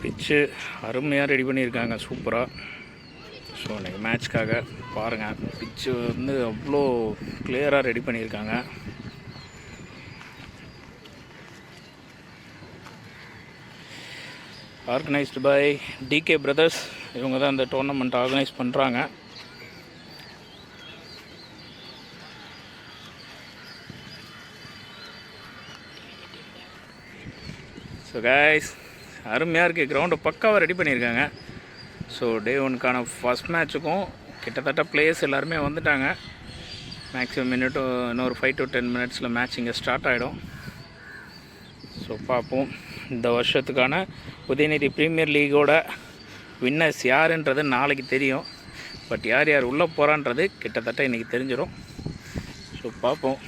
பிச்சு அருமையாக ரெடி பண்ணியிருக்காங்க, சூப்பராக. ஸோ இன்றைக்கி மேட்ச்க்காக பாருங்கள், பிச்சு வந்து அவ்வளோ கிளியராக ரெடி பண்ணியிருக்காங்க. Organised by TK brothers. இவங்க தான் இந்த டோர்னமெண்ட் ஆர்கனைஸ் பண்ணுறாங்க. ஸோ கைஸ், அருமையாக இருக்குது. கிரவுண்டை பக்காவாக ரெடி பண்ணியிருக்காங்க. ஸோ டே 1க்கான ஃபஸ்ட் மேட்ச்சுக்கும் கிட்டத்தட்ட பிளேயர்ஸ் எல்லாருமே வந்துட்டாங்க. மேக்ஸிமம் இன்னொரு 5 to 10 மினிட்ஸில் மேட்ச் இங்கே ஸ்டார்ட் ஆகிடும். ஸோ பார்ப்போம். இந்த வருஷத்துக்கான உதயநிதி ப்ரீமியர் லீகோட வின்னர்ஸ் யாருன்றது நாளைக்கு தெரியும். பட் யார் யார் உள்ளே போகிறான்றது கிட்டத்தட்ட இன்றைக்கி தெரிஞ்சிடும். ஸோ பார்ப்போம்.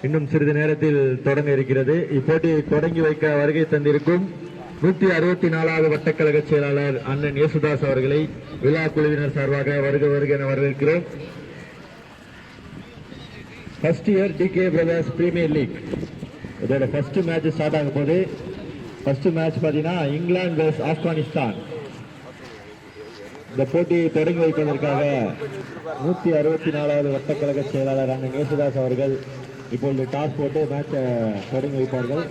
இன்னும் சிறிது நேரத்தில் தொடங்க இருக்கிறது. இப்போட்டியை தொடங்கி வைக்க வருகை தந்திருக்கும் 164வது வட்டக்கழக செயலாளர் அண்ணன் யேசுதாஸ் அவர்களை விழா குழுவினர் சார்பாக வருக என வரவேற்கிறோம். First year TK brothers premier league இதோட ஃபர்ஸ்ட் மேட்ச் ஸ்டார்ட் ஆகும் போது, ஃபர்ஸ்ட் மேட்ச் பார்த்தீங்கன்னா இங்கிலாந்து வெர்சஸ் ஆப்கானிஸ்தான். இந்த போட்டியை தொடங்கி வைப்பதற்காக 164வது வட்டக்கழக செயலாளர் அண்ணன் யேசுதாஸ் அவர்கள் இப்பொழுது டாஸ் போட்டு மேட்சை தொடங்கி வைப்பார்கள்.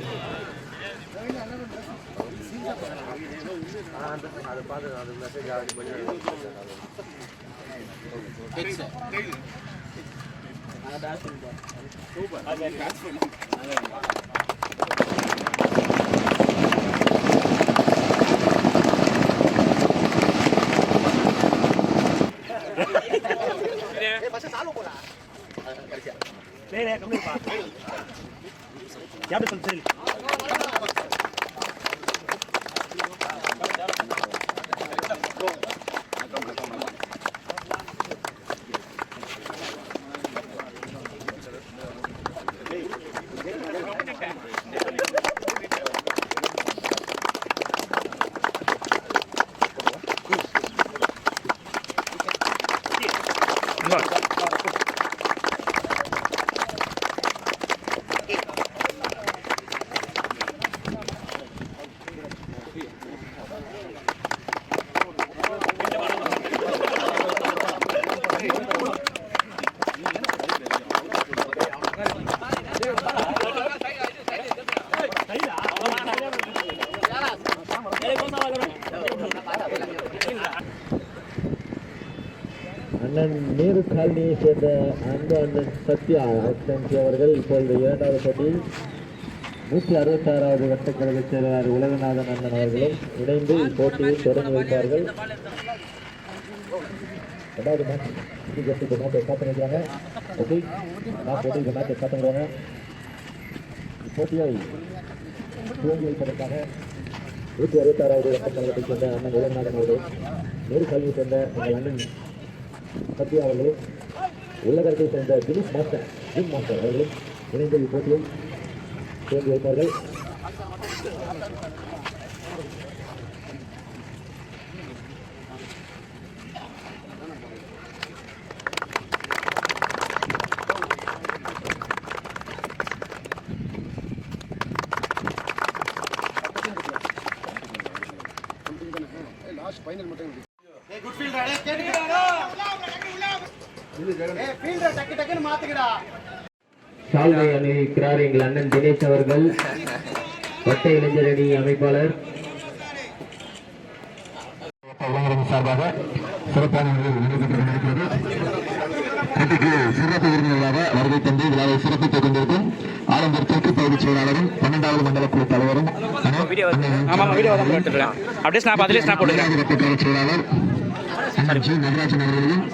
அண்ணன் நேரு காலனியை சேர்ந்த அண்ணன் சத்யா அவர்கள் இப்பொழுது இரண்டாவது போட்டி 166வது வட்டக்கழக செயலாளர் உலகநாதன் அண்ணன் அவர்களும் இணைந்து இப்போட்டியை தொடங்கி வைப்பார்கள். ரெண்டாவது மேட்சை ஸ்டார்ட் பண்ணிக்கிறாங்க. ஓகே, போட்டி மேட்சை ஸ்டார்ட் பண்ணுறாங்க. இப்போட்டியை துவங்கி வைப்பதற்காக 166வது வட்டக்கழகத்தை சேர்ந்த அண்ணன் உலகநாதன் அவர்கள், நேரு காலனியை சேர்ந்த எங்கள் அண்ணன் சத்யா அவர்களும், உள்ளகரத்தை சேர்ந்த ஜிம் மாஸ்டர் அவர்களும் இணைந்து இப்போட்டியை துவங்கி வைப்பார்கள். சால்வை அணிவிக்கிறார் எங்கள் அண்ணன் தினேஷ் அவர்கள், வட்ட இளைஞர் அணி அமைப்பாளர். சார்பாக சிறப்பான சிறப்பு விருந்தினராக வருகை தந்து விழாவை சிறப்பித்துக் கொண்டிருக்கும் ஆலந்தூர் தெற்கு பகுதி செயலாளரும் 12வது மண்டல குழு தலைவரும் செயலாளர் நடராஜன் அவர்களையும்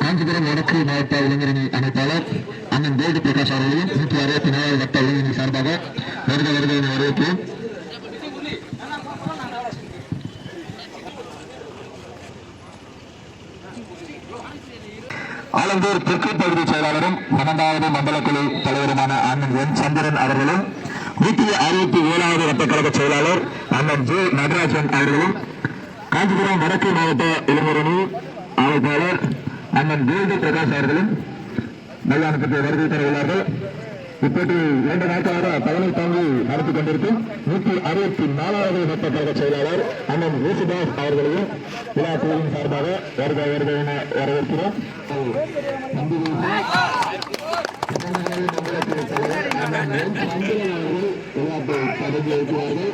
காஞ்சிபுரம் வடக்கு மாவட்ட இளைஞரணி அமைப்பாளர் அண்ணன் கோல்டு பிரகாஷ் அவர்களையும் 164வது வட்ட இளைஞரணி சார்பாக வருக வருக என வரவேற்கிறோம். ஆலந்தூர் தெற்கு பகுதி செயலாளரும் 12வது மண்டல குழு தலைவருமான அண்ணன் என் சந்திரன் அவர்களும் 167வது வட்டக்கழக செயலாளர் அண்ணன் ஜே நடராஜன் அவர்களும் காஞ்சிபுரம் வடக்கு மாவட்ட இளைஞரணி அமைப்பாளர் அண்ணன் கோல்டு பிரகாஷ் அவர்களும் மைதானத்துக்கு வருகை தர உள்ளார்கள். இப்போது 2 நாட்களாக தலைமை தாங்கி நடத்தி கொண்டிருக்கும் 164வது வட்டக்கழக செயலாளர் அண்ணன் யேசுதாஸ் அவர்களையும் விழா குழுவின் சார்பாக வருக வருக என வரவேற்கிறோம். பதவி வைக்கிறார்கள்.